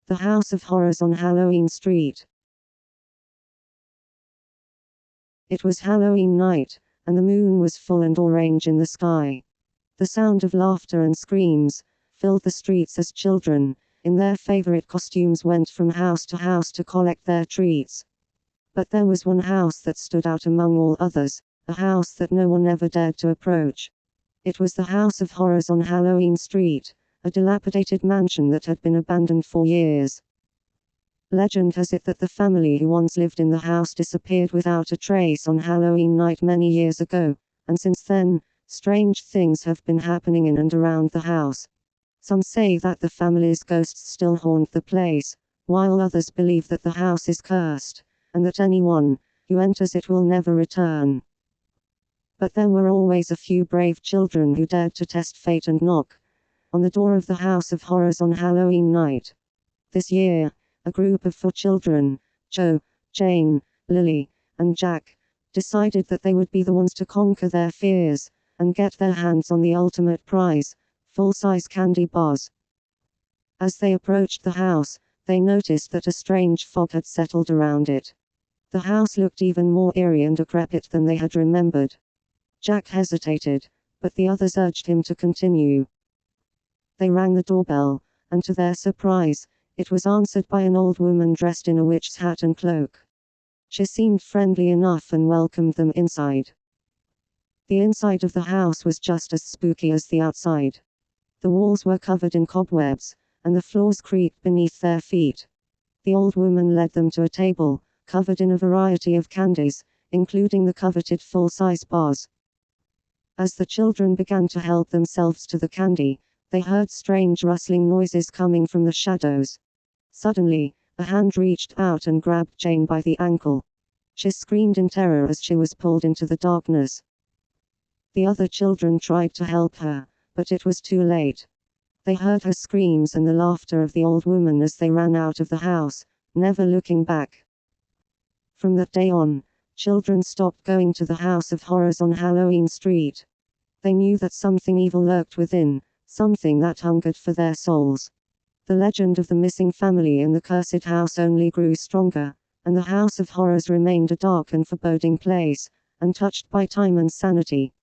The House of Horrors on Halloween Street. It was Halloween night, and the moon was full and orange in the sky. The sound of laughter and screams filled the streets as children, in their favorite costumes, went from house to collect their treats. But there was one house that stood out among all others, a house that no one ever dared to approach. It was the House of Horrors on Halloween Street, a dilapidated mansion that had been abandoned for years. Legend has it that the family who once lived in the house disappeared without a trace on Halloween night many years ago, and since then, strange things have been happening in and around the house. Some say that the family's ghosts still haunt the place, while others believe that the house is cursed, and that anyone who enters it will never return. But there were always a few brave children who dared to test fate and knock on the door of the House of Horrors on Halloween night. This year, a group of 4 children, Joe, Jane, Lily, and Jack, decided that they would be the ones to conquer their fears and get their hands on the ultimate prize, full-size candy bars. As they approached the house, they noticed that a strange fog had settled around it. The house looked even more eerie and decrepit than they had remembered. Jack hesitated, but the others urged him to continue. They rang the doorbell, and to their surprise, it was answered by an old woman dressed in a witch's hat and cloak. She seemed friendly enough and welcomed them inside. The inside of the house was just as spooky as the outside. The walls were covered in cobwebs, and the floors creaked beneath their feet. The old woman led them to a table, covered in a variety of candies, including the coveted full-size bars. As the children began to help themselves to the candy, they heard strange rustling noises coming from the shadows. Suddenly, a hand reached out and grabbed Jane by the ankle. She screamed in terror as she was pulled into the darkness. The other children tried to help her, but it was too late. They heard her screams and the laughter of the old woman as they ran out of the house, never looking back. From that day on, children stopped going to the House of Horrors on Halloween Street. They knew that something evil lurked within, something that hungered for their souls. The legend of the missing family in the cursed house only grew stronger, and the House of Horrors remained a dark and foreboding place, untouched by time and sanity.